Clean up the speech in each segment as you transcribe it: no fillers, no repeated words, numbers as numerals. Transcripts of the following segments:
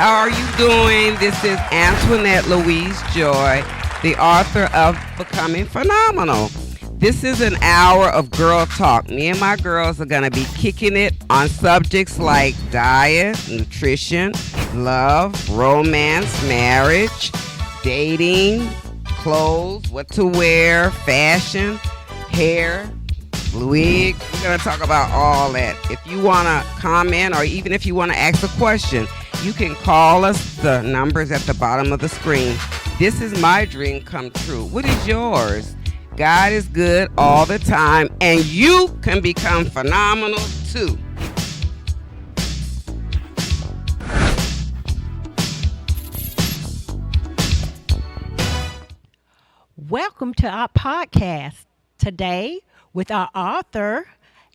How are you doing? This is Antoinette Louise Joy, the author of Becoming Phenomenal. This is an hour of girl talk. Me and my girls are going to be kicking it on subjects like diet, nutrition, love, romance, marriage, dating, clothes, what to wear, fashion, hair, wig. We're going to talk about all that. If you want to comment or even if you want to ask a question, you can call us. The numbers at the bottom of the screen. This is my dream come true. What is yours? God is good all the time, and you can become phenomenal too. Welcome to our podcast today with our author,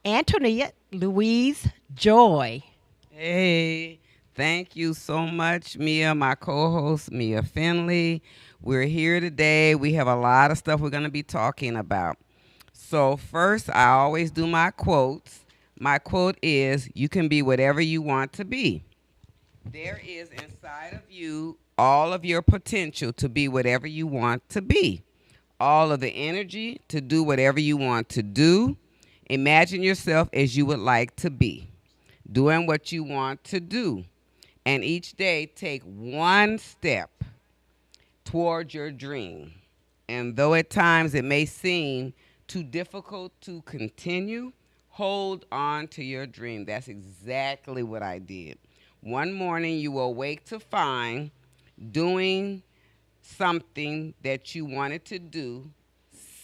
Antoinette Louise Joy. Hey, thank you so much, Mia, my co-host, Mia Finley. We're here today. We have a lot of stuff we're going to be talking about. So first, I always do my quotes. My quote is, you can be whatever you want to be. There is inside of you all of your potential to be whatever you want to be. All of the energy to do whatever you want to do. Imagine yourself as you would like to be, doing what you want to do. And each day take one step toward your dream. And though at times it may seem too difficult to continue, hold on to your dream. That's exactly what I did. One morning you will wake to find doing something that you wanted to do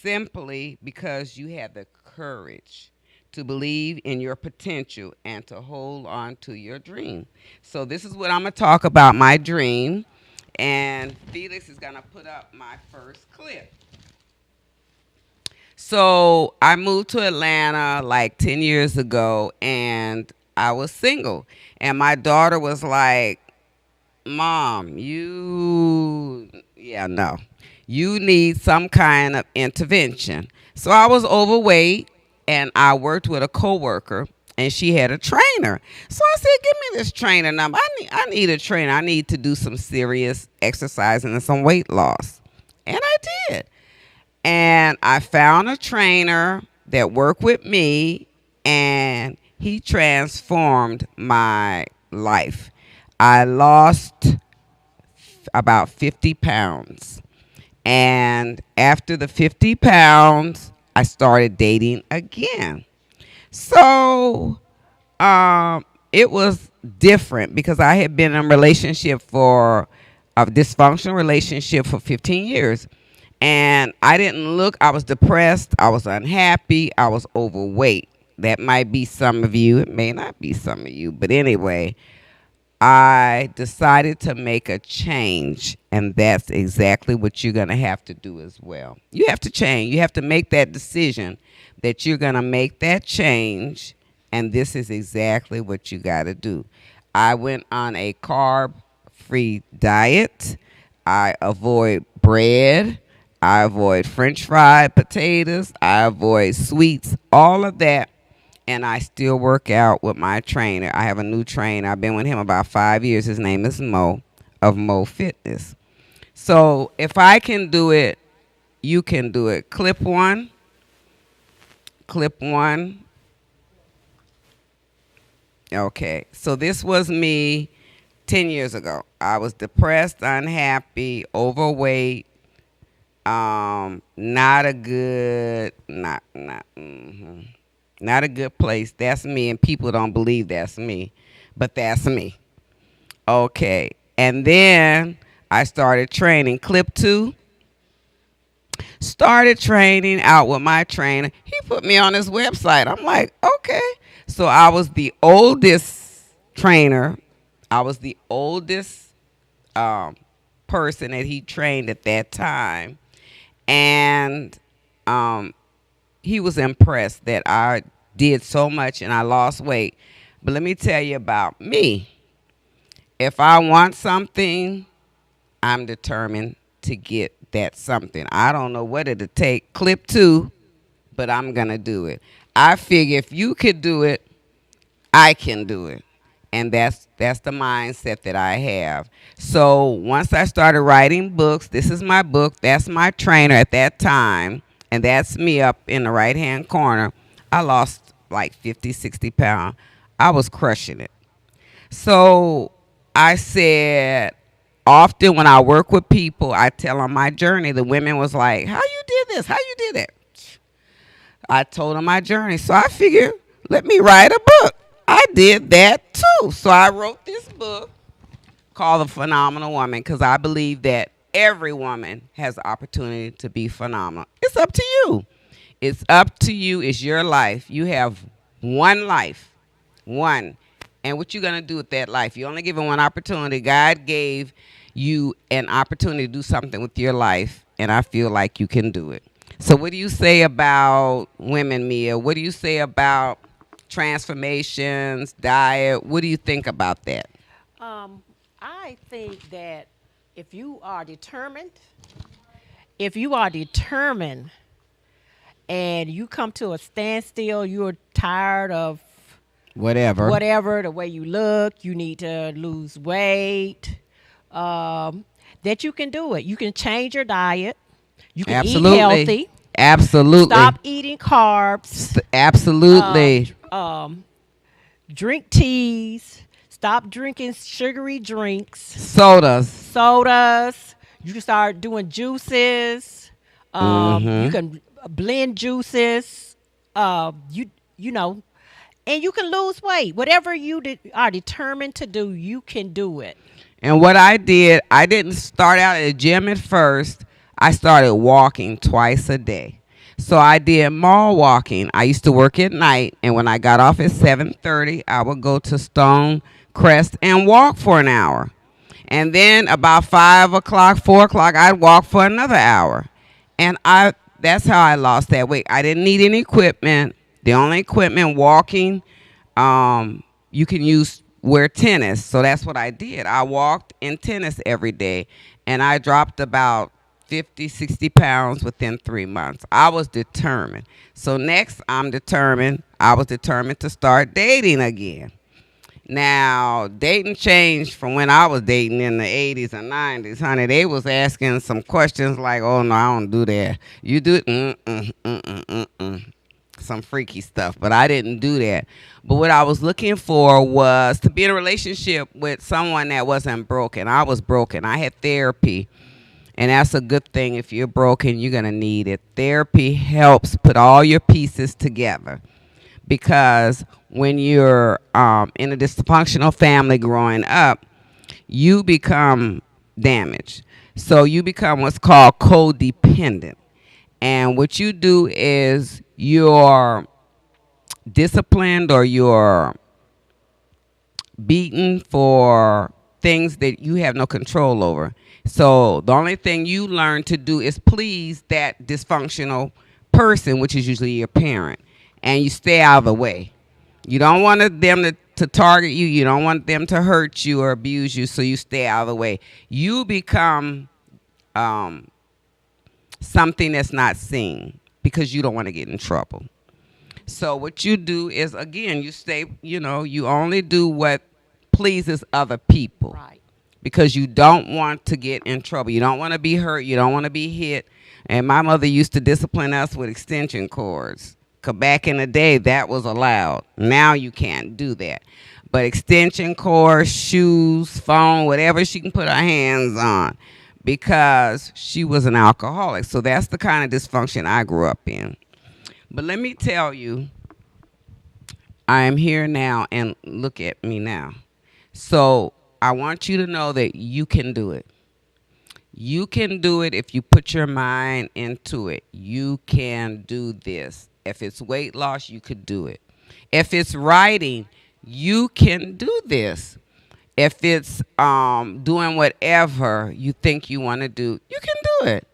simply because you had the courage to believe in your potential and to hold on to your dream. So this is what I'm going to talk about, my dream. And Felix is going to put up my first clip. So I moved to Atlanta like 10 years ago, and I was single. And my daughter was like, Mom, you need some kind of intervention. So I was overweight, and I worked with a coworker, and she had a trainer. So I said, give me this trainer number. I need a trainer. I need to do some serious exercising and some weight loss. And I did. And I found a trainer that worked with me, and he transformed my life. I lost about 50 pounds. And after the 50 pounds, I started dating again. So it was different because I had been in a relationship a dysfunctional relationship for 15 years. And I didn't look, I was depressed, I was unhappy, I was overweight. That might be some of you, it may not be some of you. But anyway, I decided to make a change, and that's exactly what you're going to have to do as well. You have to change. You have to make that decision that you're going to make that change, and this is exactly what you got to do. I went on a carb-free diet. I avoid bread. I avoid French fried potatoes. I avoid sweets, all of that. And I still work out with my trainer. I have a new trainer. I've been with him about 5 years. His name is Mo of Mo Fitness. So if I can do it, you can do it. Clip one. Clip one. Okay. So this was me 10 years ago. I was depressed, unhappy, overweight. Not a good place. That's me, and people don't believe that's me, but that's me. Okay, and then I started training. Clip two. Started training out with my trainer. He put me on his website. I'm like, okay. So I was the oldest trainer. I was the oldest person that he trained at that time. And he was impressed that I did so much and I lost weight. But let me tell you about me. If I want something, I'm determined to get that something. I don't know what it'll take. Clip two, but I'm going to do it. I figure if you could do it, I can do it. And that's the mindset that I have. So once I started writing books, this is my book, that's my trainer at that time, and that's me up in the right hand corner. I lost like 50, 60 pounds. I was crushing it. So I said, often when I work with people, I tell them my journey. The women was like, how you did this? How you did that? I told them my journey. So I figured, let me write a book. I did that too. So I wrote this book called The Phenomenal Woman because I believe that every woman has the opportunity to be phenomenal. It's up to you. It's up to you. It's your life. You have one life. One. And what you gonna do with that life? You only given one opportunity. God gave you an opportunity to do something with your life, and I feel like you can do it. So what do you say about women, Mia? What do you say about transformations, diet? What do you think about that? Um, I think that if you are determined, if you are determined and you come to a standstill, you're tired of Whatever. whatever, the way you look, you need to lose weight, um, that you can do it. You can change your diet. You can eat Absolutely. healthy. Absolutely. Stop eating carbs. Absolutely. Um, drink teas. Stop drinking sugary drinks, Sodas. sodas. You can start doing juices. You Mm-hmm. can blend juices. You know, and you can lose weight. Whatever you are determined to do, you can do it. And what I did, I didn't start out at a gym at first. I started walking twice a day. So I did mall walking. I used to work at night, and when I got off at 7:30, I would go to Stone Crest and walk for an hour. And then about 5 o'clock, 4 o'clock, I'd walk for another hour. And I that's how I lost that weight. I didn't need any equipment. The only equipment walking, you can use wear tennis. So that's what I did. I walked in tennis every day, and I dropped about 50, 60 pounds within 3 months. I was determined. So next, I was determined to start dating again. Now, dating changed from when I was dating in the 80s and 90s, honey. They was asking some questions like, oh, no, I don't do that. You do it? Mm-mm, mm-mm, mm-mm. Some freaky stuff, but I didn't do that. But what I was looking for was to be in a relationship with someone that wasn't broken. I was broken. I had therapy, and that's a good thing. If you're broken, you're going to need it. Therapy helps put all your pieces together because when you're in a dysfunctional family growing up, you become damaged. So you become what's called codependent. And what you do is you're disciplined or you're beaten for things that you have no control over. So the only thing you learn to do is please that dysfunctional person, which is usually your parent, and you stay out of the way. You don't want them to target you. You don't want them to hurt you or abuse you, so you stay out of the way. You become um, something that's not seen because you don't want to get in trouble. So what you do is, again, you stay, you only do what pleases other people Right. because you don't want to get in trouble. You don't want to be hurt. You don't want to be hit. And my mother used to discipline us with extension cords. 'Cause back in the day, that was allowed. Now you can't do that. But extension cords, shoes, phone, whatever she can put her hands on because she was an alcoholic. So that's the kind of dysfunction I grew up in. But let me tell you, I am here now and look at me now. So I want you to know that you can do it. You can do it if you put your mind into it. You can do this. If it's weight loss, you could do it. If it's writing, you can do this. If it's doing whatever you think you want to do, you can do it.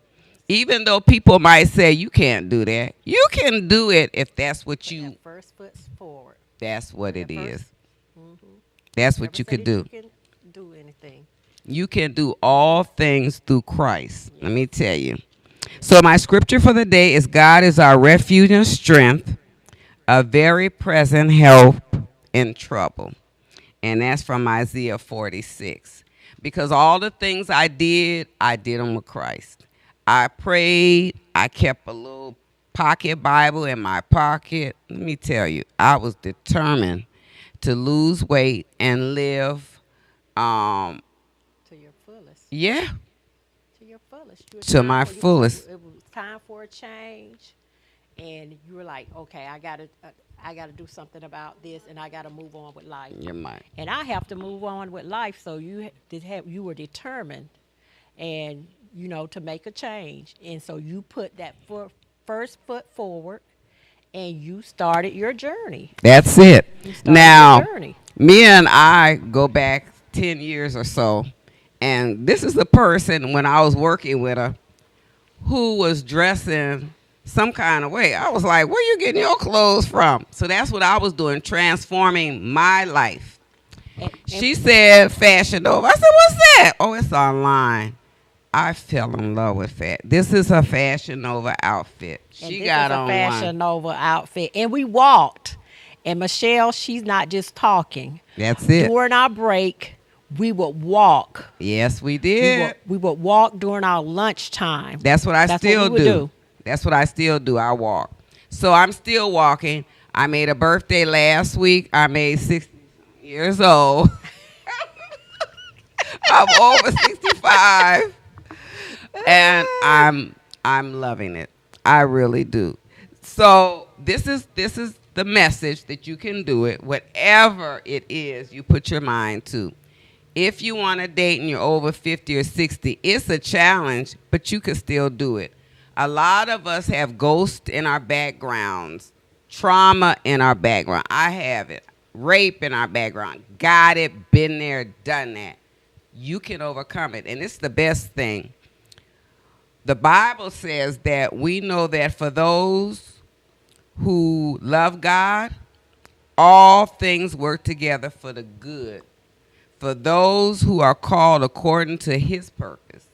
Even though people might say you can't do that, you can do it if that's what Put you. that first foot forward. That's what That it first- is. That's what Never you said could that do. You can do anything. You can do all things through Christ. Let me tell you. So my scripture for the day is God is our refuge and strength, a very present help in trouble. And that's from Isaiah 46. Because all the things I did them with Christ. I prayed. I kept a little pocket Bible in my pocket. Let me tell you, I was determined to lose weight and live, To your fullest. yeah, To your fullest. to my fullest. It was time for a change, and you were like, okay, I gotta do something about this, and I gotta move on with life. You're right. And I have to move on with life. So you were determined, and to make a change, and so you put that first foot forward, and you started your journey. That's it. You started Now, your journey. me and I go back 10 years or so, and this is the person when I was working with her who was dressing some kind of way. I was like, where you getting your clothes from? So that's what I was doing, transforming my life. And She said Fashion Nova. I said, what's that? Oh, it's online. I fell in love with that. This is a Fashion Nova outfit. and She this got is a on Fashion one. Nova outfit, and we walked. And Michelle, she's not just talking. That's it. During our break, we would walk. Yes, we We did. would walk during our lunchtime. That's what I That's still what we would do. That's what I still do. I walk. So I'm still walking. I made a birthday last week. I made 60 years old. I'm over 65. And I'm loving it. I really do. So this is the message that you can do it, whatever it is you put your mind to. If you want to date and you're over 50 or 60, it's a challenge, but you can still do it. A lot of us have ghosts in our backgrounds, trauma in our background. I have it. Rape in our background. Got it, been there, done that. You can overcome it, and it's the best thing. The Bible says that we know that for those who love God, all things work together for the good. For those who are called according to his purpose.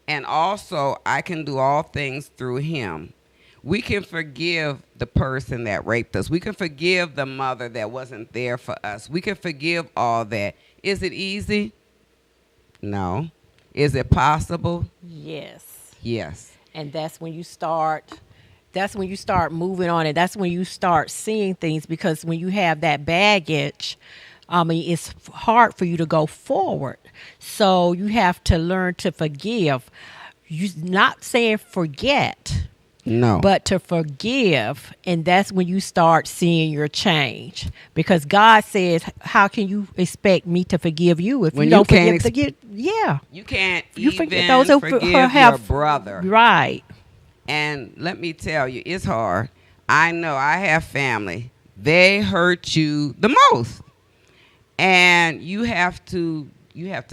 And also, I can do all things through him. We can forgive the person that raped us. We can forgive the mother that wasn't there for us. We can forgive all that. Is it easy? No. Is it possible? Yes. Yes. And that's when you start moving on, and that's when you start seeing things, because when you have that baggage, it's hard for you to go forward. So you have to learn to forgive. You're not saying forget, No. but to forgive. And that's when you start seeing your change. Because God says, how can you expect me to forgive you if When you don't you can't forgive? Yeah. You can't You even forget those who forgive have your brother. Right. And let me tell you, it's hard. I know I have family. They hurt you the most. And you have to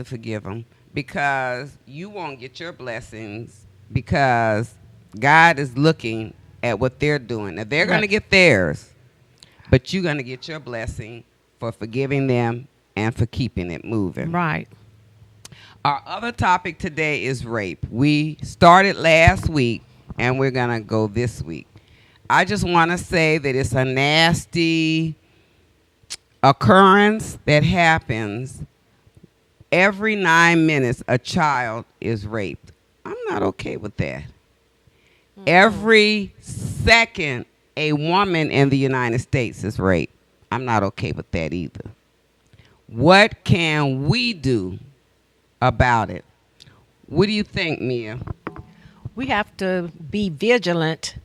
forgive them, because you won't get your blessings, because God is looking at what they're doing. Now, they're going to Right. get theirs, but you're going to get your blessing for forgiving them and for keeping it moving. Right. Our other topic today is rape. We started last week, and we're going to go this week. I just want to say that it's a nasty occurrence that happens every 9 minutes. A child is raped. I'm not okay with that. Every second a woman in the United States is raped. I'm not okay with that either. What can we do about it? What do you think, Mia? We have to be vigilant,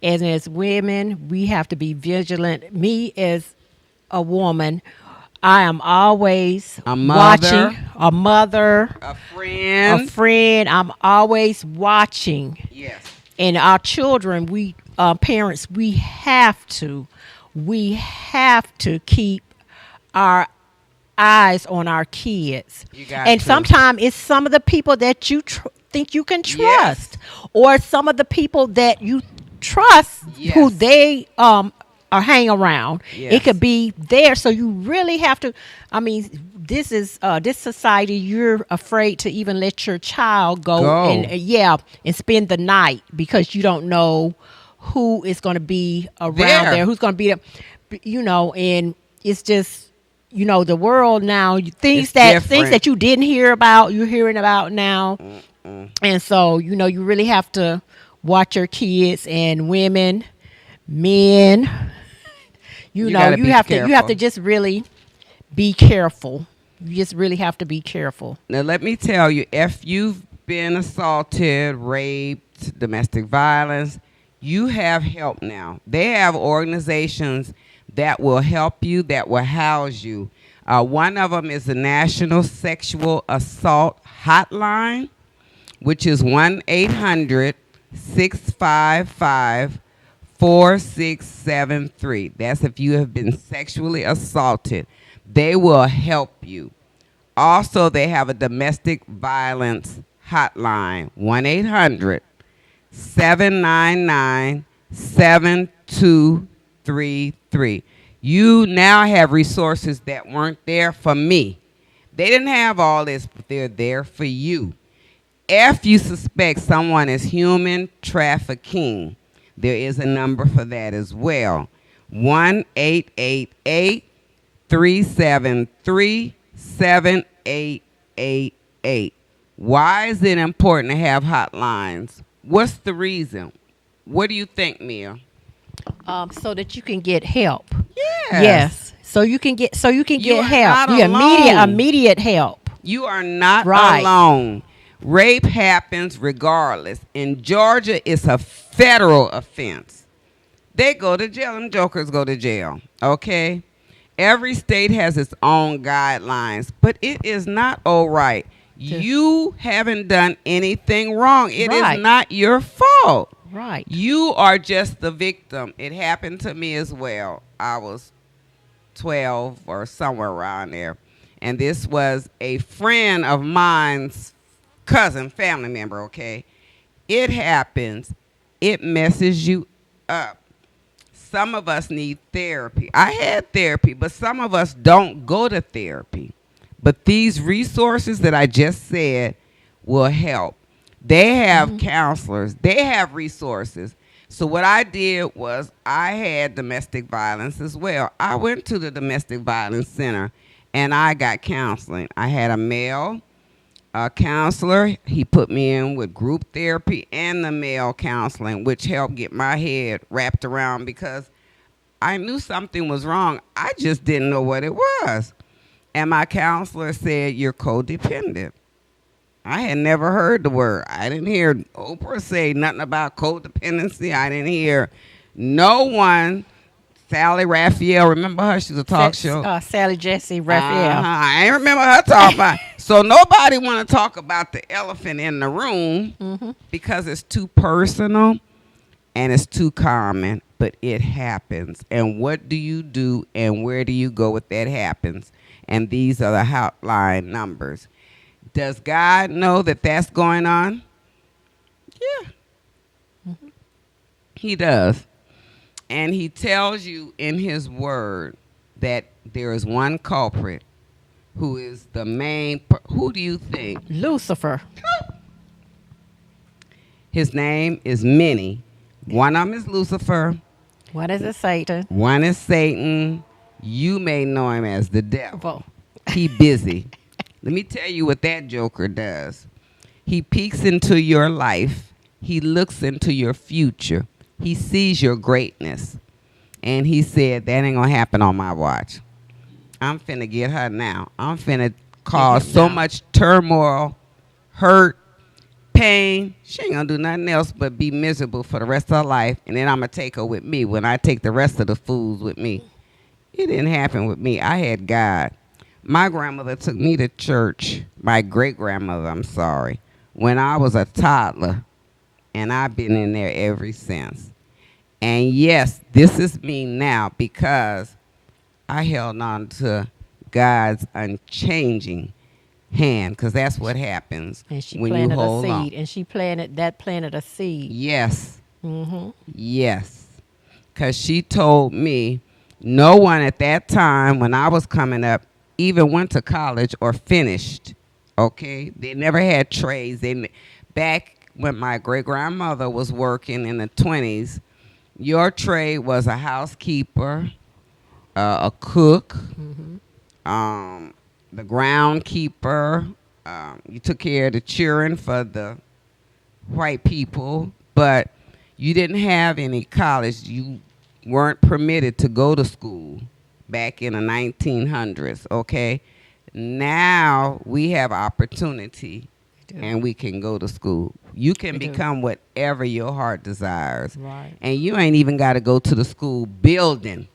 and as women, we have to be vigilant. Me as a woman, I am always A mother. watching. A mother, A friend? a friend. I'm always watching. Yes. And our children, we parents, we have to keep our eyes on our kids. You got And to. sometimes it's some of the people that you think you can Yes. trust, or some of the people that you trust who Yes. they are hang around. Yes. It could be there, so you really have to. I mean, this is this society. You're afraid to even let your child go. And and spend the night, because you don't know who is going to be around There. there, who's going to be, and it's just you know, the world now, It's things different. that you didn't hear about, you're hearing about now. Mm-mm. And so, you know, you really have to watch your kids and women, men. You You know, gotta be you have to careful. just really be careful. You just really have to be careful. Now, let me tell you, if you've been assaulted, raped, domestic violence, you have help now. They have organizations that will help you, that will house you. One of them is the National Sexual Assault Hotline, which is 1-800-655-4673. That's if you have been sexually assaulted. They will help you. Also, they have a domestic violence hotline, 1-800-799-7233. You now have resources that weren't there for me. They didn't have all this, but they're there for you. If you suspect someone is human trafficking, there is a number for that as well. 1-888-373-7888. Why is it important to have hotlines? What's the reason? What do you think, Mia? So that you can get help. Yes. Yes. So you can You get are help. not You alone. immediate help. You are not Right. alone. Rape happens regardless. In Georgia, it's a federal offense. They go to jail. Them jokers go to jail. Okay? Every state has its own guidelines, but it is not all right. You haven't done anything wrong. It is Right. not your fault. Right. You are just the victim. It happened to me as well. I was 12 or somewhere around there. And this was a friend of mine's cousin, family member, okay? It happens. It messes you up. Some of us need therapy. I had therapy, but some of us don't go to therapy. But these resources that I just said will help. They have counselors. They have resources. So what I did was I had domestic violence as well. I went to the domestic violence center and I got counseling. I had a male counselor. He put me in with group therapy and the male counseling, which helped get my head wrapped around because I knew something was wrong. I just didn't know what it was. And my counselor said, "You're codependent." I had never heard the word. I didn't hear Oprah say nothing about codependency. I didn't hear no one. Sally Raphael, remember her? She was a talk show. Sally Jesse Raphael. I ain't remember her talking about. So nobody want to talk about the elephant in the room because it's too personal and it's too common. But it happens. And what do you do and where do you go if that happens? And these are the hotline numbers. Does God know that that's going on? Yeah. He does. And he tells you in his word that there is one culprit who is the main. Who do you think? Lucifer. His name is many. One of them is Lucifer. What is it, Satan? One is Satan. You may know him as the devil. Well, He busy. Let me tell you what that joker does. He peeks into your life. He looks into your future. He sees your greatness. And he said, that ain't going to happen on my watch. I'm finna get her now. I'm finna cause Get him so now. much turmoil, hurt, pain. She ain't going to do nothing else but be miserable for the rest of her life. And then I'm going to take her with me when I take the rest of the fools with me. It didn't happen with me. I had God. My grandmother took me to church, my great-grandmother, I'm sorry, when I was a toddler, and I've been in there ever since. And yes, this is me now because I held on to God's unchanging hand, because that's what happens and she when you planted a hold seed. on. And she planted a seed. Yes, Mm-hmm. yes, because she told me no one at that time when I was coming up even went to college or finished. Okay, they never had trades. Back when my great grandmother was working in the 20s, your trade was a housekeeper, a cook, the groundkeeper. You took care of the children for the white people, but you didn't have any college. You weren't permitted to go to school back in the 1900s, okay? Now we have opportunity and we can go to school. You can We do. become whatever your heart desires. Right. And you ain't even got to go to the school building.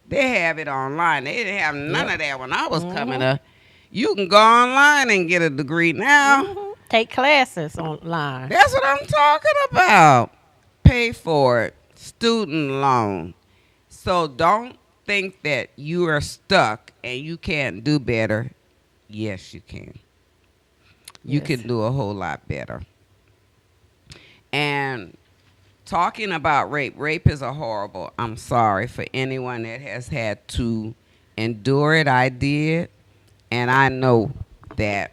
They have it online. They didn't have none Yep. of that when I was coming up. You can go online and get a degree now. Mhm. Take classes online. That's what I'm talking about. Pay for it. Student loan. So don't think that you are stuck and you can't do better. Yes, you can. You Yes. can do a whole lot better. And talking about rape is a horrible. I'm sorry for anyone that has had to endure it. I did. And I know that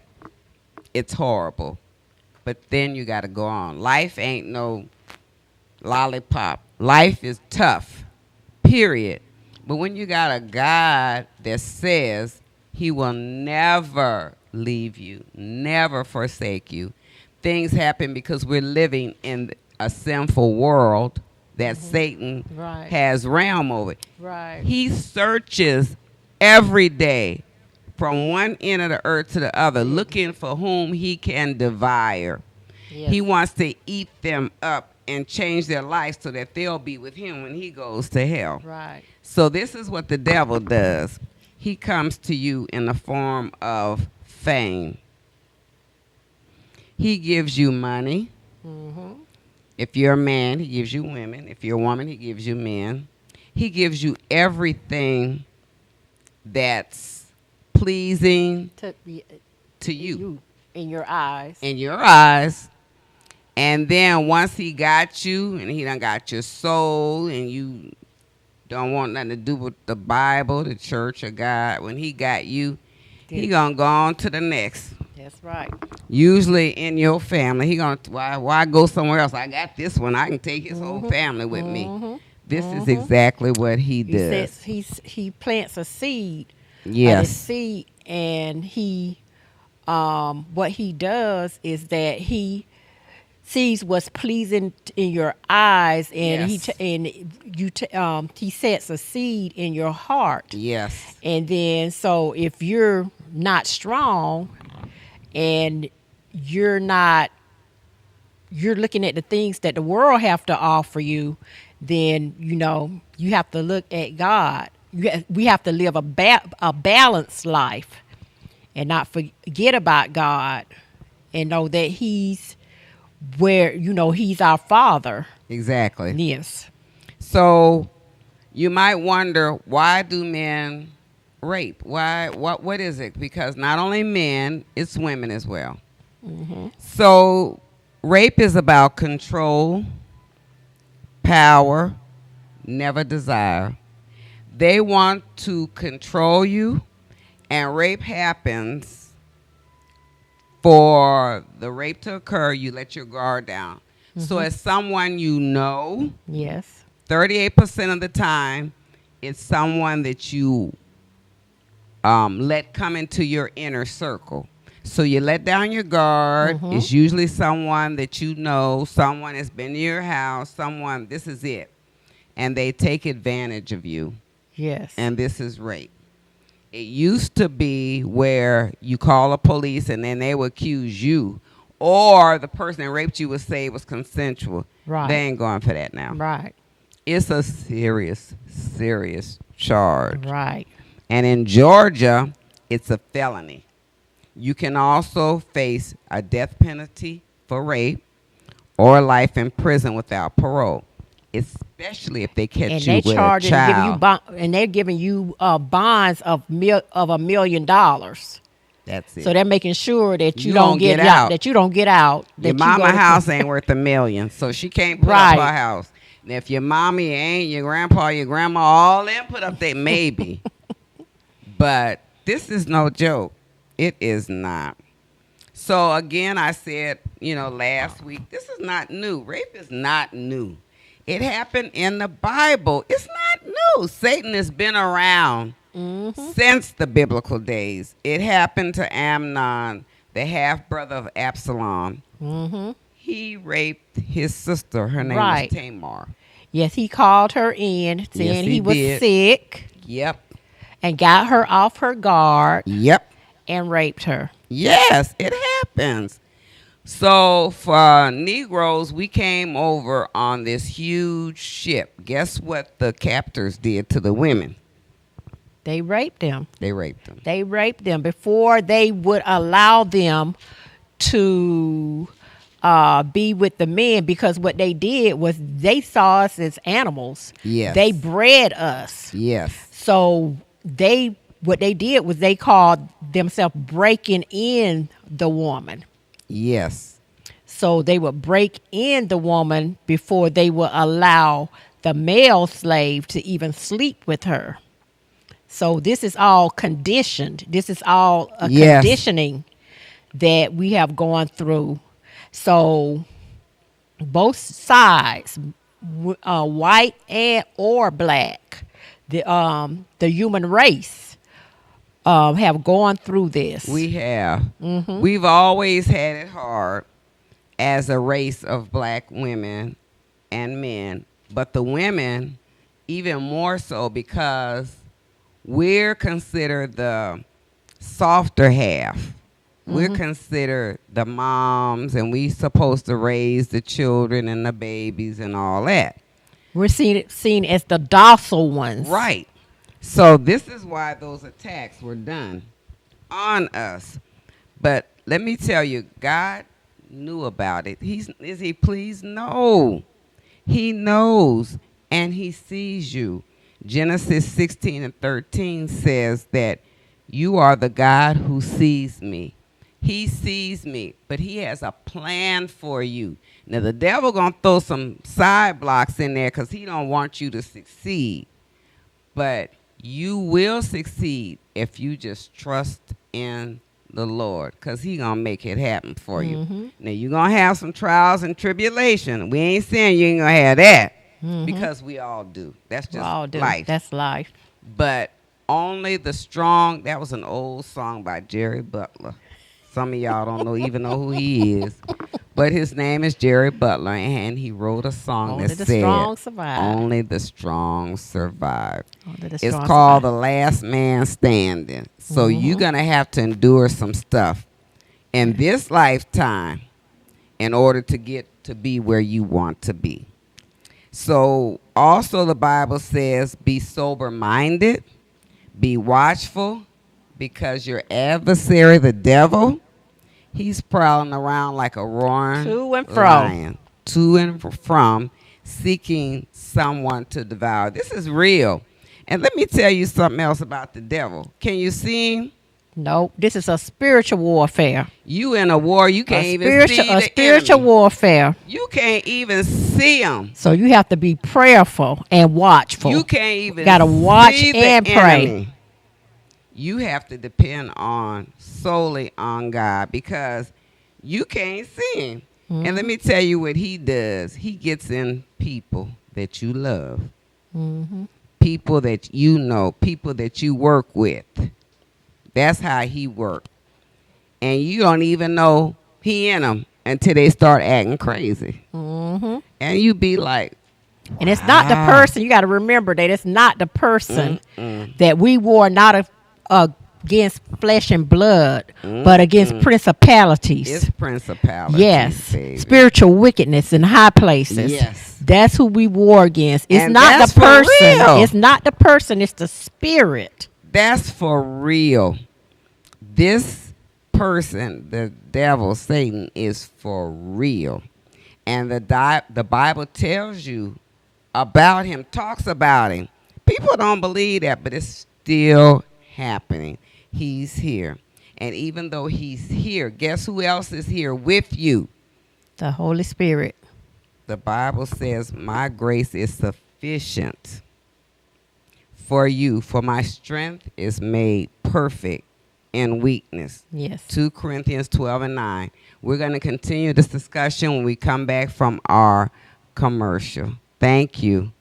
it's horrible. But then you got to go on. Life ain't no lollipop. Life is tough, period. But when you got a God that says he will never leave you, never forsake you, things happen because we're living in a sinful world that Satan Right. has realm over. Right. He searches every day from one end of the earth to the other, looking for whom he can devour. Yes. He wants to eat them up and change their life so that they'll be with him when he goes to hell. Right. So this is what the devil does. He comes to you in the form of fame. He gives you money. Mm-hmm. If you're a man, he gives you women. If you're a woman, he gives you men. He gives you everything that's pleasing To be to you in your eyes. in your eyes. And then once he got you and he done got your soul and you don't want nothing to do with the Bible, the church, or God, when he got you, he gonna go on to the next. That's right. Usually in your family, he gonna why go somewhere else? I got this one. I can take his whole family with me. Mhm. This is exactly what he He does. says he plants a seed. Yes. A seed, and he what he does is that he sees what's pleasing in your eyes, and Yes. he sets a seed in your heart. Yes. And then, so if you're not strong and you're looking at the things that the world have to offer you, then, you have to look at God. We have to live a balanced life and not forget about God and know that he's he's our Father. Exactly. Yes. So you might wonder, why do men rape? Why? What is it? Because not only men, it's women as well. So rape is about control, power, never desire. They want to control you, and rape happens. For the rape to occur, you let your guard down. So as someone you know, Yes. 38% of the time, it's someone that you let come into your inner circle. So you let down your guard. It's usually someone that you know, someone that's been to your house, this is it. And they take advantage of you. Yes. And this is rape. It used to be where you call the police and then they would accuse you, or the person that raped you would say it was consensual. Right. They ain't going for that now. Right. It's a serious, serious charge. Right. And in Georgia, it's a felony. You can also face a death penalty for rape or life in prison without parole, especially if they catch And you they with charge a and giving you child. and they're giving you bonds of $1 million. That's it. So they're making sure that You you don't don't get get out. out. That you don't get out. Your that you go mama to- house ain't worth $1 million, so she can't put Right. up her house. And if your mommy ain't, your grandpa, your grandma, all them put up there, maybe. But this is no joke. It is not. So again, I said, last week, this is not new. Rape is not new. It happened in the Bible. It's not new. Satan has been around since the biblical days. It happened to Amnon, the half brother of Absalom. He raped his sister. Her name Right. was Tamar. Yes, he called her in saying he he was did. sick Yep. and got her off her guard Yep. and raped her. Yes, it happens. So for Negroes, we came over on this huge ship. Guess what the captors did to the women? They raped them. They raped them. They raped them before they would allow them to be with the men, because what they did was they saw us as animals. Yes. They bred us. Yes. So what they did was they called themselves breaking in the woman. Yes. So they would break in the woman before they would allow the male slave to even sleep with her. So this is all conditioned. This is all a Yes. conditioning that we have gone through. So both sides, white and or black, the human race have gone through this. We have. We've always had it hard as a race of black women and men, but the women even more so, because we're considered the softer half. We're considered the moms, and we supposed to raise the children and the babies and all that. We're seen as the docile ones. Right. So this is why those attacks were done on us. But let me tell you, God knew about it. Is he pleased? No. He knows, and he sees you. Genesis 16:13 says that you are the God who sees me. He sees me, but he has a plan for you. Now, the devil going to throw some side blocks in there because he don't want you to succeed. But you will succeed if you just trust in the Lord, because he going to make it happen for you. Now, you're going to have some trials and tribulation. We ain't saying you ain't going to have that, because we all do. That's just All do. life. That's life. But only the strong. That was an old song by Jerry Butler. Some of y'all don't even know who he is. But his name is Jerry Butler, and he wrote a song Only that the said, strong survive. "Only the strong survive." Only the It's strong called The survive. Last Man Standing. So you're going to have to endure some stuff in this lifetime in order to get to be where you want to be. So also the Bible says, be sober-minded, be watchful, because your adversary, the devil, he's prowling around like a roaring To and fro. lion, to and from, seeking someone to devour. This is real. And let me tell you something else about the devil. Can you see him? No, this is a spiritual warfare. You in a war, you can't A even see the spiritual enemy. warfare. You can't even see him. So you have to be prayerful and watchful. You can't even Gotta watch see the and pray. enemy. You have to depend solely on God, because you can't see him. And let me tell you what he does. He gets in people that you love, people that you know, people that you work with. That's how he works. And you don't even know he in them until they start acting crazy. And you be like, And it's not the wow. person. You got to remember that it's not the person that we war not against flesh and blood, but against principalities. It's principalities. Yes, baby. spiritual wickedness in high places. Yes. That's who we war against. It's And not that's the for person. real. It's not the person. It's the spirit. That's for real. This person, the devil, Satan, is for real. And the Bible tells you about him, talks about him. People don't believe that, but it's still happening. He's here. And even though he's here, guess who else is here with you? The Holy Spirit. The Bible says, my grace is sufficient for you, for my strength is made perfect in weakness. Yes. 2 Corinthians 12:9. We're going to continue this discussion when we come back from our commercial. Thank you.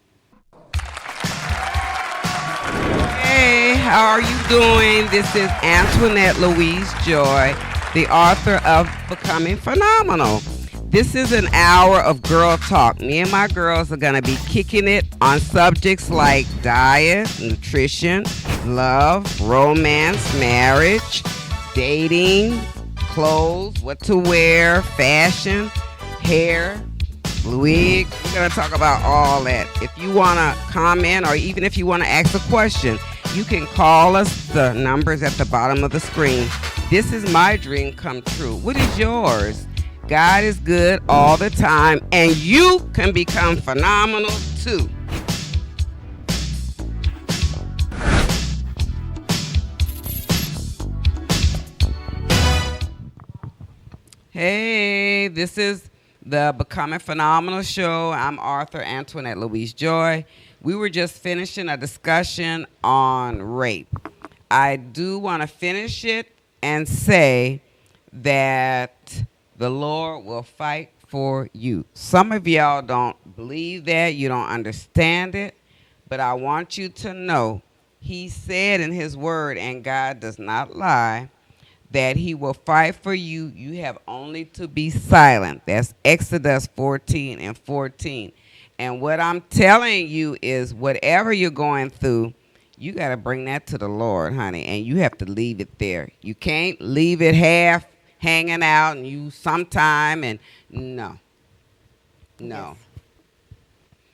Hey, How are you doing? This is Antoinette Louise Joy, the author of Becoming Phenomenal. This is an hour of girl talk. Me and my girls are going to be kicking it on subjects like diet, nutrition, love, romance, marriage, dating, clothes, what to wear, fashion, hair, wig. We're going to talk about all that. If you want to comment or even if you want to ask a question, you can call us. The numbers at the bottom of the screen. This is my dream come true. What is yours? God is good all the time, and you can become phenomenal too. Hey, this is the Becoming Phenomenal show. I'm Arthur Antoinette Louise Joy. We were just finishing a discussion on rape. I do want to finish it and say that the Lord will fight for you. Some of y'all don't believe that, you don't understand it, but I want you to know He said in His word, and God does not lie, that He will fight for you. You have only to be silent. That's Exodus 14:14. And what I'm telling you is whatever you're going through, you got to bring that to the Lord, honey, and you have to leave it there. You can't leave it half hanging out and you sometime and no. Yes.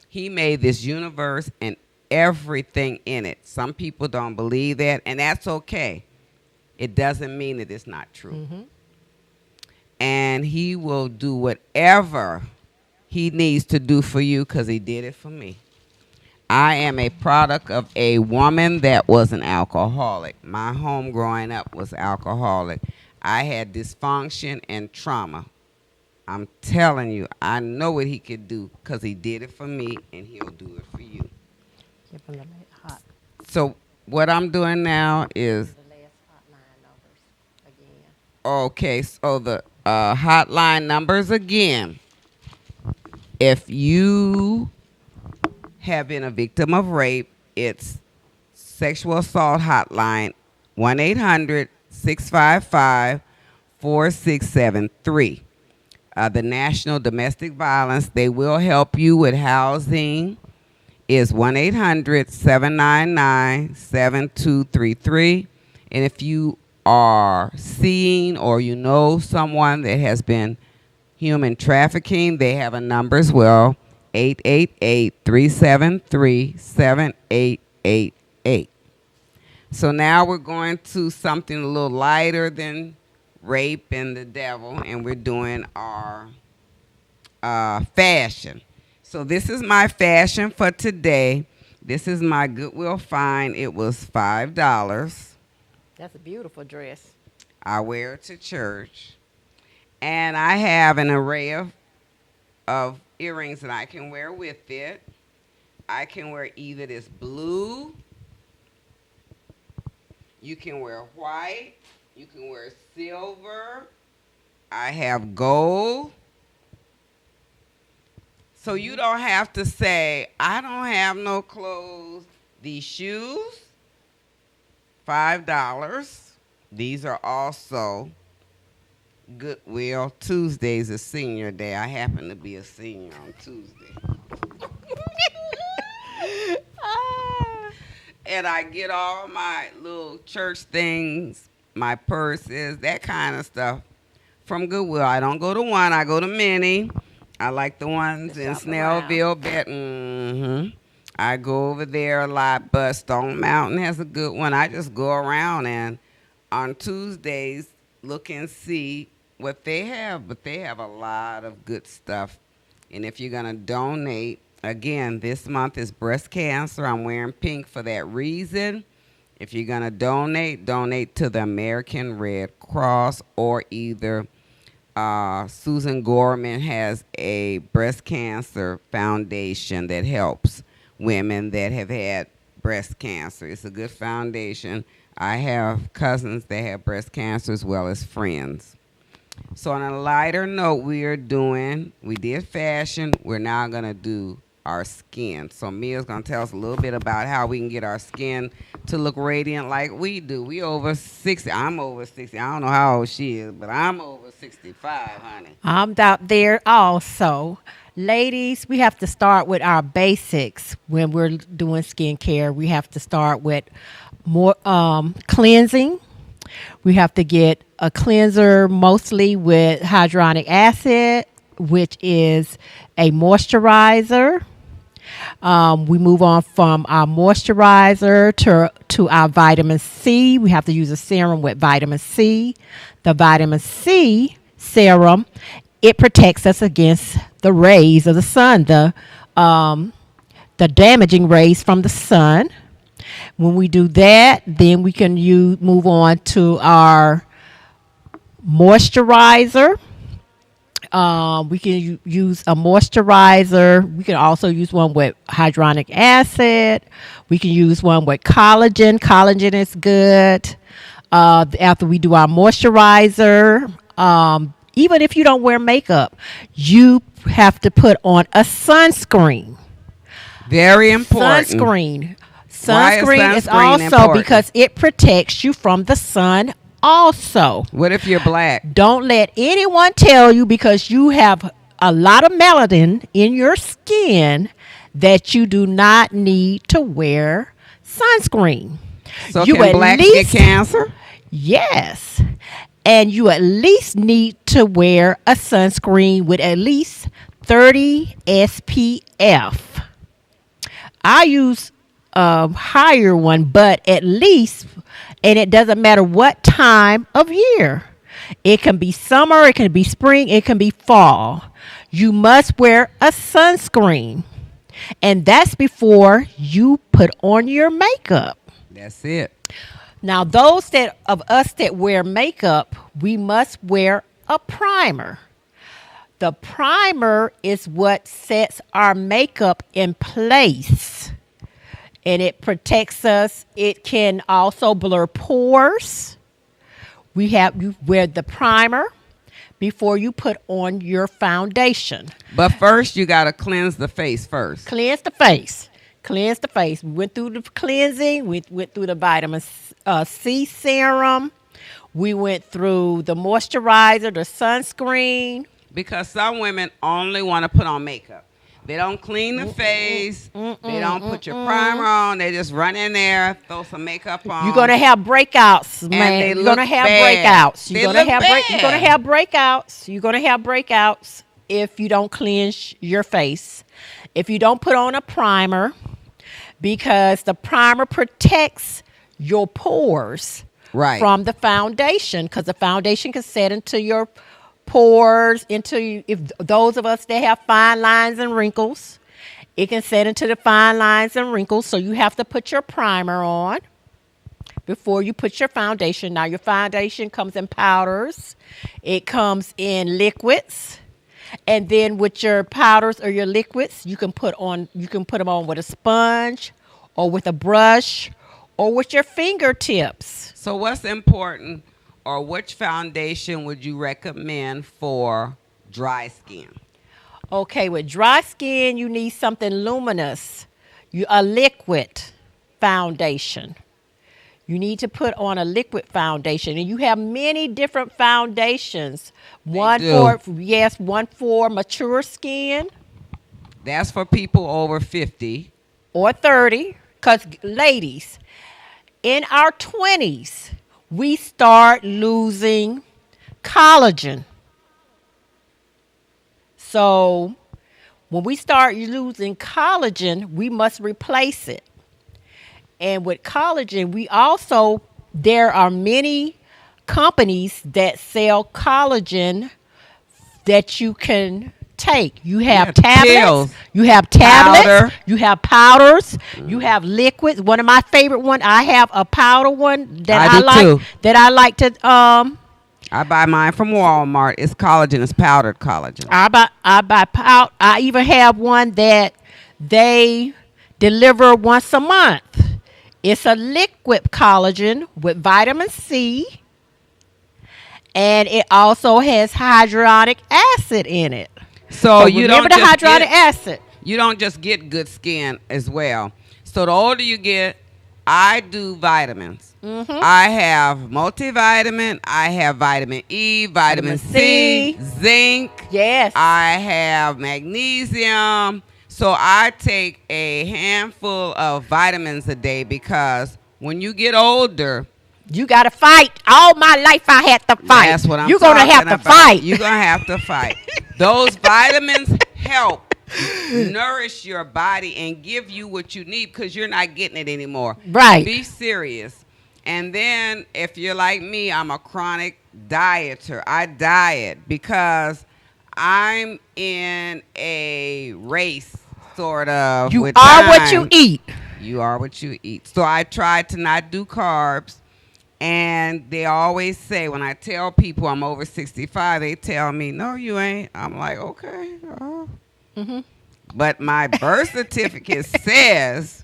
He made this universe and everything in it. Some people don't believe that, and that's okay. It doesn't mean that it's not true. Mm-hmm. And He will do whatever He needs to do for you because He did it for me. I am a product of a woman that was an alcoholic. My home growing up was alcoholic. I had dysfunction and trauma. I'm telling you, I know what He could do because He did it for me, and He'll do it for you. Keep them hot. So what I'm doing now is, The last hotline numbers again. okay, so the hotline numbers again. If you have been a victim of rape, it's sexual assault hotline 1-800-655-4673. The National Domestic Violence, they will help you with housing, is 1-800-799-7233. And if you are seeing or you know someone that has been human trafficking, they have a number as well, 888-373-7888. So now we're going to something a little lighter than rape and the devil, and we're doing our fashion. So this is my fashion for today. This is my Goodwill find. It was $5. That's a beautiful dress. I wear it to church. And I have an array of earrings that I can wear with it. I can wear either this blue, you can wear white, you can wear silver, I have gold. So you don't have to say, I don't have no clothes. These shoes, $5. These are also Goodwill. Tuesday's a senior day. I happen to be a senior on Tuesday. And I get all my little church things, my purses, that kind of stuff from Goodwill. I don't go to one, I go to many. I like the ones in Shop around. Snellville. I go over there a lot, but Stone Mountain has a good one. I just go around and on Tuesdays look and see what they have, but they have a lot of good stuff. And if you're going to donate, again, this month is breast cancer. I'm wearing pink for that reason. If you're going to donate to the American Red Cross, or either Susan Gorman has a breast cancer foundation that helps women that have had breast cancer. It's a good foundation. I have cousins that have breast cancer as well as friends. So on a lighter note, we did fashion. We're now going to do our skin. So Mia's gonna tell us a little bit about how we can get our skin to look radiant like we do. We over 60. I'm over 60. I don't know how old she is, but I'm over 65, honey. I'm out there also. Ladies, we have to start with our basics when we're doing skincare. We have to start with more cleansing. We have to get a cleanser mostly with hyaluronic acid, which is a moisturizer. We move on from our moisturizer to our vitamin C. We have to use a serum with vitamin C. The vitamin C serum, it protects us against the rays of the sun, the damaging rays from the sun. When we do that, then we can move on to our moisturizer. We can use a moisturizer. We can also use one with hyaluronic acid. We can use one with collagen. Collagen is good. After we do our moisturizer, even if you don't wear makeup, you have to put on a sunscreen. Very important. Sunscreen. Why is Sunscreen is sunscreen also important? because it protects you from the sun also. What if you're black? Don't let anyone tell you because you have a lot of melanin in your skin that you do not need to wear sunscreen. So You can at blacks least- get cancer? Yes. And you at least need to wear a sunscreen with at least 30 SPF. I use a higher one, but at least, and it doesn't matter what time of year. It can be summer, it can be spring, it can be fall. You must wear a sunscreen. And that's before you put on your makeup. That's it. Now, those of us that wear makeup, we must wear a primer. The primer is what sets our makeup in place. And it protects us. It can also blur pores. You wear the primer before you put on your foundation. But first, you got to cleanse the face first. Cleanse the face. Cleanse the face. We went through the cleansing. We went through the vitamin C serum. We went through the moisturizer, the sunscreen. Because some women only want to put on makeup. They don't clean the face. They don't put your primer on. They just run in there, throw some makeup on. You're gonna have breakouts, man. they You're gonna look have bad. breakouts. They You're gonna look have bad. You're gonna have breakouts. You're gonna have breakouts if you don't cleanse your face. If you don't put on a primer, because the primer protects your pores Right. from the foundation, because the foundation can set into your pores, if those of us that have fine lines and wrinkles, it can set into the fine lines and wrinkles. So you have to put your primer on before you put your foundation. Now your foundation comes in powders, it comes in liquids, and then with your powders or your liquids, you can put them on with a sponge or with a brush or with your fingertips. So what's important, or which foundation would you recommend for dry skin? Okay, with dry skin, you need something luminous, a liquid foundation. You need to put on a liquid foundation, and you have many different foundations. One for mature skin That's for people over 50. or 30. Because ladies, in our 20s, we start losing collagen. So when we start losing collagen, we must replace it. And with collagen, there are many companies that sell collagen that you can take. You have have tablets, pills, you have tablets, powder. you have powders, you have liquids. One of my favorite I have a powder one that I I do like too. that I like to I buy mine from Walmart. It's collagen. It's powdered collagen. I buy powder. I even have one that they deliver once a month. It's a liquid collagen with vitamin C, and it also has hyaluronic acid in it. So you remember don't the just hyaluronic get, acid. you don't just get good skin as well. So the older you get, I do vitamins. I have multivitamin. I have vitamin E, vitamin C, zinc. Yes. I have magnesium. So I take a handful of vitamins a day because when you get older, You got to fight. All my life I had to fight. that's what I'm You're going to talking have to about. fight. You're going to have to fight. Those vitamins help nourish your body and give you what you need because you're not getting it anymore. Right. Be serious. And then if you're like me, I'm a chronic dieter. I diet because I'm in a race, sort of. You with are what you time. eat. You are what you eat. So I try to not do carbs. And they always say, when I tell people I'm over 65, they tell me, no, you ain't. I'm like, okay. But my birth certificate says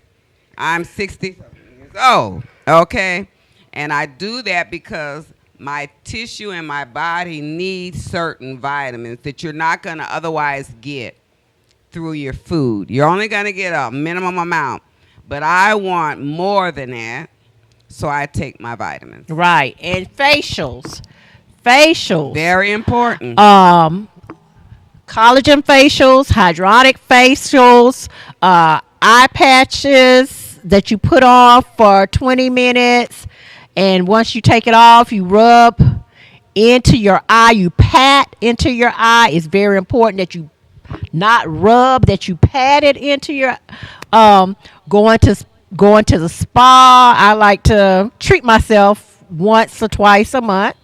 I'm 60 years old. Okay. And I do that because my tissue and my body need certain vitamins that you're not going to otherwise get through your food. You're only going to get a minimum amount. But I want more than that. So I take my vitamins. Right. And facials. Facials. Very important. Collagen facials, hyaluronic facials, eye patches that you put on for 20 minutes. And once you take it off, you rub into your eye, you pat into your eye. It's very important that you not rub, that you pat it into your going to the spa. I like to treat myself once or twice a month.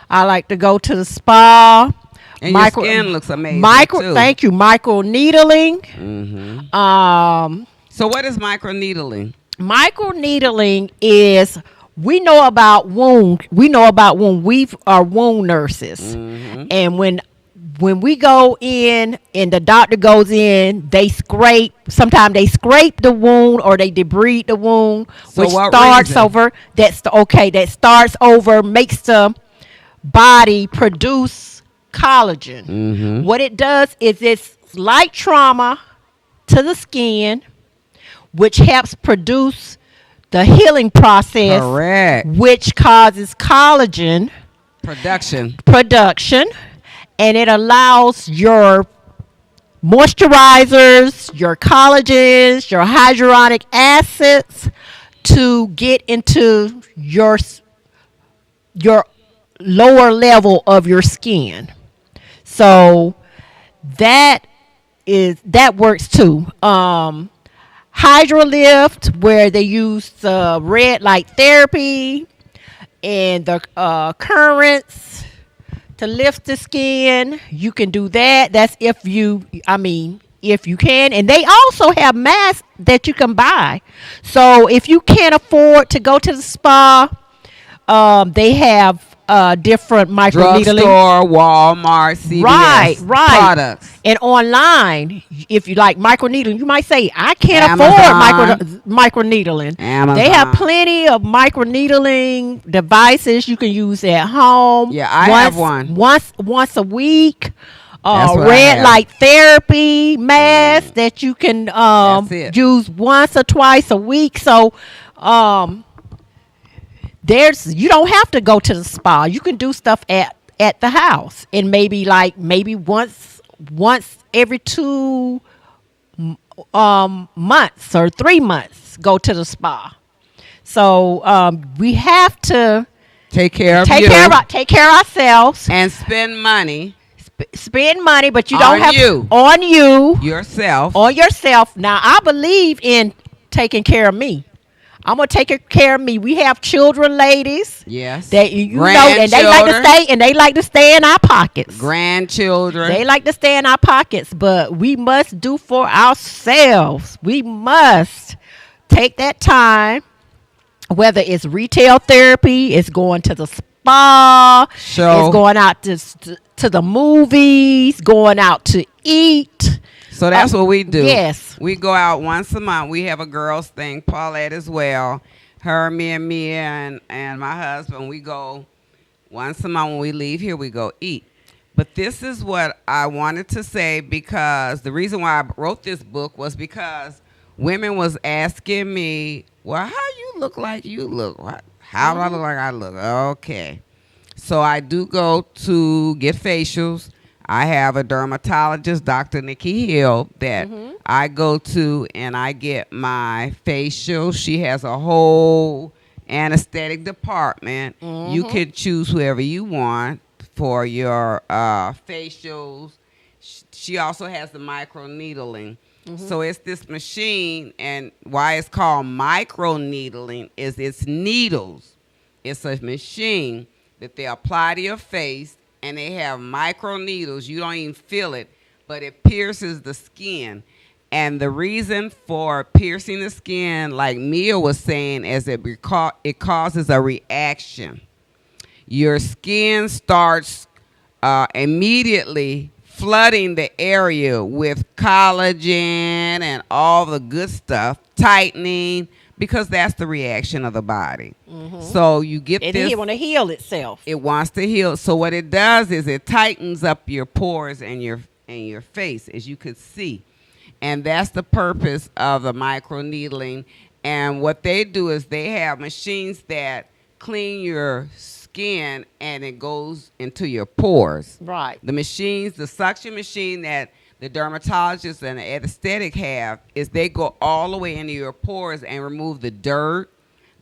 I like to go to the spa. And your skin looks amazing, too. Thank you. Micro needling. So what is microneedling? Micro needling is we know about wound. We know about wound. We are wound nurses, and when we go in and the doctor goes in, they scrape. Sometimes they scrape the wound or they debride the wound, So which what starts reason? over. That starts over, makes the body produce collagen. What it does is it's like trauma to the skin, which helps produce the healing process, Correct. which causes collagen production, and it allows your moisturizers, your collagens, your hyaluronic acids to get into your lower level of your skin. So that works too. Hydrolift, where they use the red light therapy and the currents to lift the skin. You can do that. That's if you can. And they also have masks that you can buy. So if you can't afford to go to the spa, they have different microneedling. Drugstore, Walmart, CVS products. And online, if you like microneedling, you might say, I can't Amazon. afford microneedling. Amazon. They have plenty of microneedling devices you can use at home. Yeah, I have one. Once a week. That's what I Red have. light therapy mask that you can That's it. use once or twice a week. So you don't have to go to the spa. You can do stuff at the house, and maybe once every 2 months or 3 months go to the spa. So we have to Take care of take you care of ourselves, and spend money spend money, but you On don't have you. on you yourself. on yourself. Now I believe in taking care of me. I'm gonna take care of me. We have children, ladies. Yes. That you know, and they like to stay in our pockets. Grandchildren. They like to stay in our pockets, but we must do for ourselves. We must take that time, whether it's retail therapy, it's going to the spa, So- it's going out to the movies, going out to eat. So that's what we do. Yes. We go out once a month. We have a girls thing, Paulette as well. Her, me, and Mia, and my husband, we go once a month. When we leave here, we go eat. But this is what I wanted to say, because the reason why I wrote this book was because women was asking me, well, how you look like you look? How do I look like I look? Okay. So I do go to get facials. I have a dermatologist, Dr. Nikki Hill, that I go to and I get my facial. She has a whole anesthetic department. You can choose whoever you want for your facials. She also has the micro needling. So it's this machine, and why it's called micro needling is it's needles. It's a machine that they apply to your face, and they have micro needles. You don't even feel it, but it pierces the skin. And the reason for piercing the skin, like Mia was saying, is it causes a reaction. Your skin starts immediately flooding the area with collagen and all the good stuff, tightening, because that's the reaction of the body. So you get And this. it want to heal itself. It wants to heal. So what it does is it tightens up your pores and your face, as you could see. And that's the purpose of the microneedling. And what they do is they have machines that clean your skin and it goes into your pores. Right. The machines, the suction machine that the dermatologists and the anesthetic have, is they go all the way into your pores and remove the dirt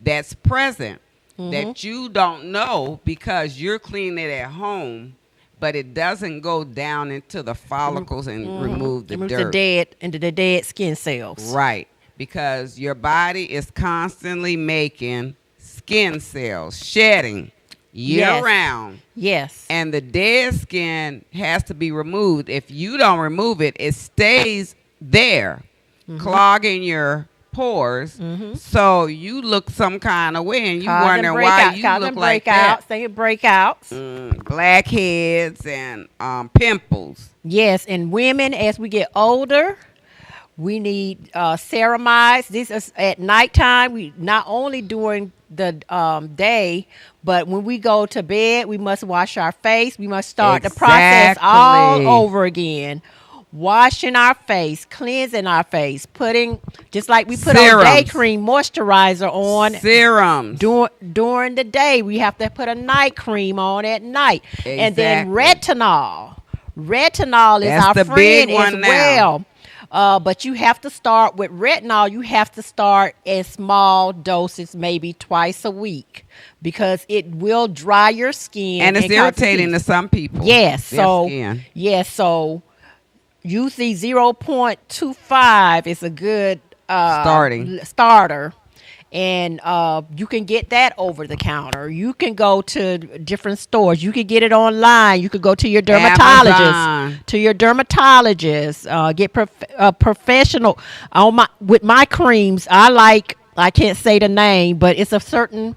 that's present that you don't know because you're cleaning it at home, but it doesn't go down into the follicles and remove the dirt. The dead skin cells. Right, because your body is constantly making skin cells, shedding year round. Yes. And the dead skin has to be removed. If you don't remove it, it stays there, clogging your pores. So you look some kind of way, and you wondering why you look like that. Say breakouts. Blackheads and pimples. Yes, and women, as we get older, we need ceramides. This is at nighttime. We not only during the day, but when we go to bed, we must wash our face. We must start the process all over again. Washing our face, cleansing our face, putting, just like we put on day cream, moisturizer on. Serums. During the day, we have to put a night cream on at night. And then retinol. Retinol is our friend as well. But you have to start with retinol. You have to start in small doses, maybe twice a week, because it will dry your skin. And it's irritating to some people. Yes. So UC 0.25 is a good starter. And you can get that over the counter. You can go to different stores. You can get it online. You could go to your dermatologist. Get professional. With my creams, I can't say the name, but it's a certain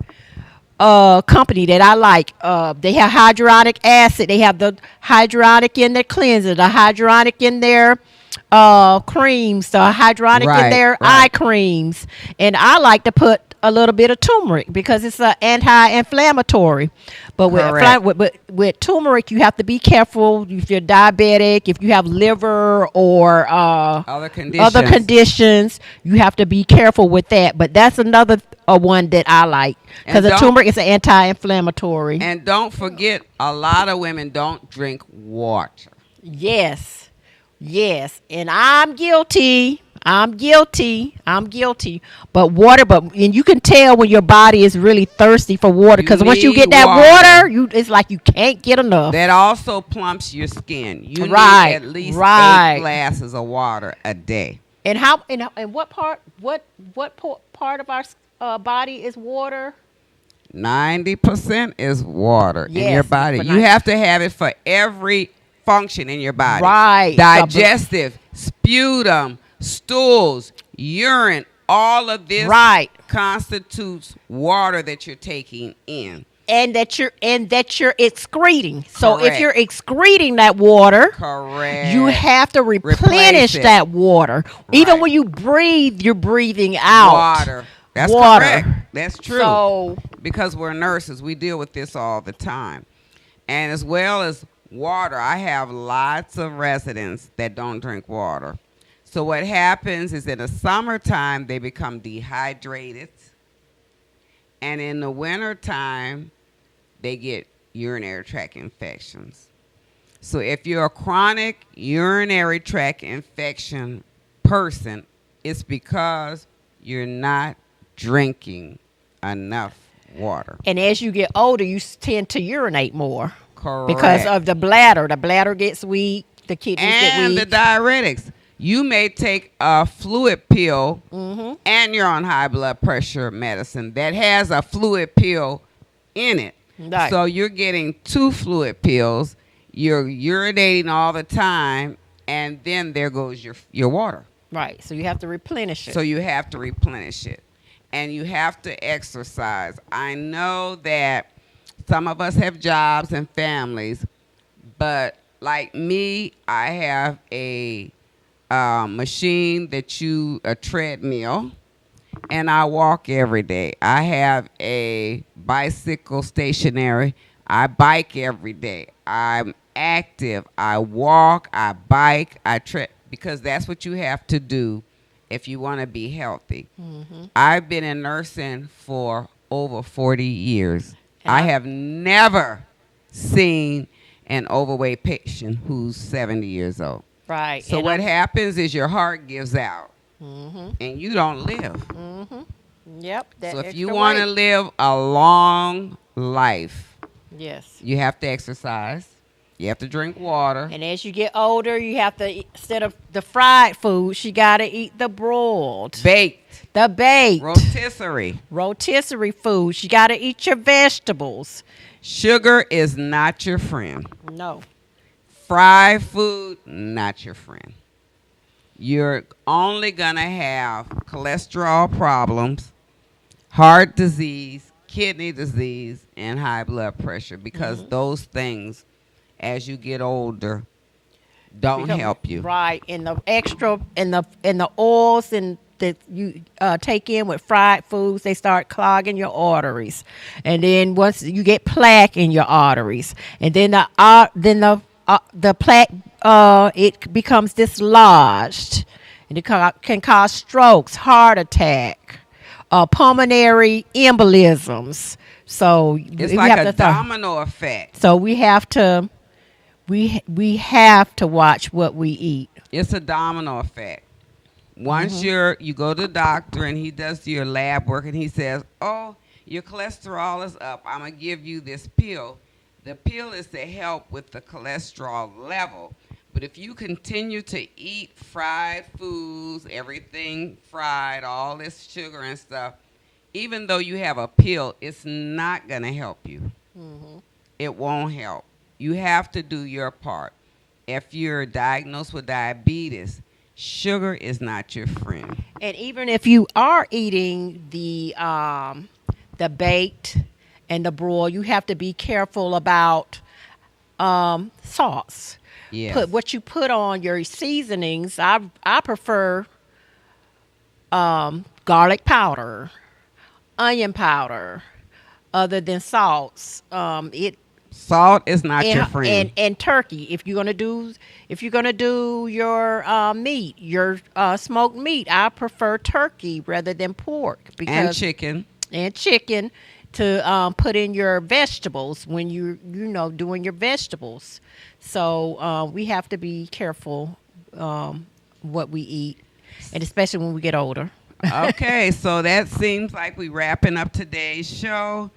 company that I like. They have hyaluronic acid. They have the hyaluronic in their cleanser, the hyaluronic in their creams, the hyaluronic in their eye creams. And I like to put a little bit of turmeric because it's an anti-inflammatory. But with turmeric, you have to be careful if you're diabetic, if you have liver or other conditions. You have to be careful with that. But that's another one that I like because the turmeric is an anti-inflammatory. And don't forget, a lot of women don't drink water. Yes. And I'm guilty. But water, and you can tell when your body is really thirsty for water, because once you get that water, it's like you can't get enough. That also plumps your skin. You need at least 8 glasses of water a day. And what part of our body is water? 90% is water in your body. You have to have it for every function in your body. Right. Digestive, sputum, stools, urine, all of this constitutes water that you're taking in. And that you're excreting. So if you're excreting that water, you have to replenish that water. Even when you breathe, you're breathing out water. That's correct. That's true. So, because we're nurses, we deal with this all the time. And as well as water. I have lots of residents that don't drink water. So what happens is in the summertime they become dehydrated, and in the wintertime they get urinary tract infections. So if you're a chronic urinary tract infection person, it's because you're not drinking enough water. And as you get older, you tend to urinate more. Correct. Because of the bladder. The bladder gets weak. The kidneys get and weak. the diuretics. You may take a fluid pill Mm-hmm. and you're on high blood pressure medicine that has a fluid pill in it. Right. So you're getting 2 fluid pills. You're urinating all the time, and then there goes your water. Right. So you have to replenish it. So you have to replenish it. And you have to exercise. I know that some of us have jobs and families, but like me, I have a machine a treadmill, and I walk every day. I have a bicycle stationary. I bike every day. I'm active. I walk, I bike, I tread, because that's what you have to do if you want to be healthy. Mm-hmm. I've been in nursing for over 40 years. And I have never seen an overweight patient who's 70 years old. Right. So And what happens is your heart gives out Mm-hmm. and you don't live. Mm-hmm. Yep. That So if you extra want to weight. live a long life, Yes. you have to exercise. You have to drink water. And as you get older, you have to instead of the fried foods, you got to eat the broiled, Baked, the baked, rotisserie. rotisserie foods. You got to eat your vegetables. Sugar is not your friend. No. Fried food, not your friend. You're only going to have cholesterol problems, heart disease, kidney disease, and high blood pressure because those things, as you get older, don't Become- help you. Right. And the extra and the oils and that you take in with fried foods, they start clogging your arteries. And then once you get plaque in your arteries, and then the plaque it becomes dislodged, and it can cause strokes, heart attack, pulmonary embolisms. So It's we like have a to domino effect. So we have to we have to watch what we eat. It's a domino effect. Once you go to the doctor and he does your lab work and he says, "Oh, your cholesterol is up. I'm gonna give you this pill." The pill is to help with the cholesterol level. But if you continue to eat fried foods, everything fried, all this sugar and stuff, even though you have a pill, it's not gonna help you. It won't help. You have to do your part. If you're diagnosed with diabetes, sugar is not your friend. And even if you are eating the baked and the broil, you have to be careful about sauce. Yes. Put what you put on your seasonings. I prefer garlic powder, onion powder, other than salts. Salt is not your friend. And turkey. If you're gonna do your meat, your smoked meat, I prefer turkey rather than pork and chicken. and chicken to put in your vegetables when you doing your vegetables. So we have to be careful what we eat, and especially when we get older. Okay, so that seems like we wrapping up today's show.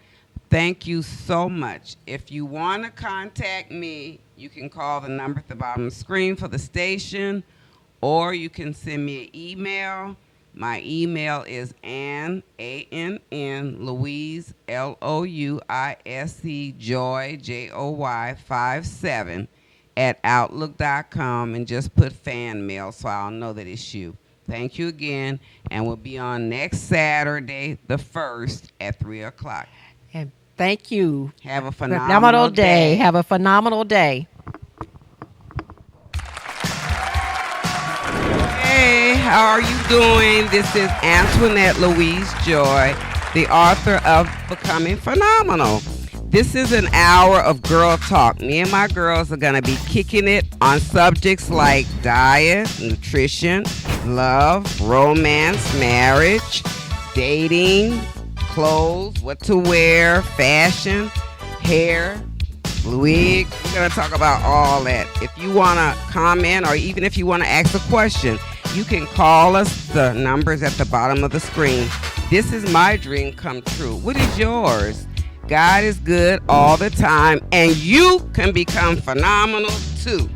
Thank you so much. If you want to contact me, you can call the number at the bottom of the screen for the station, or you can send me an email. My email is Ann, A-N-N, Louise, L-O-U-I-S-E, Joy, J-O-Y, 57, at Outlook.com, and just put fan mail so I'll know that it's you. Thank you again, and we'll be on next Saturday, the 1st, at 3 o'clock. And thank you. Have a phenomenal day. Have a phenomenal day. Hey, how are you doing? This is Antoinette Louise Joy, the author of Becoming Phenomenal. This is an hour of girl talk. Me and my girls are going to be kicking it on subjects like diet, nutrition, love, romance, marriage, dating, clothes, what to wear, fashion, hair, wig. We're going to talk about all that. If you want to comment or even if you want to ask a question, you can call us. The numbers at the bottom of the screen. This is my dream come true. What is yours? God is good all the time, and you can become phenomenal too.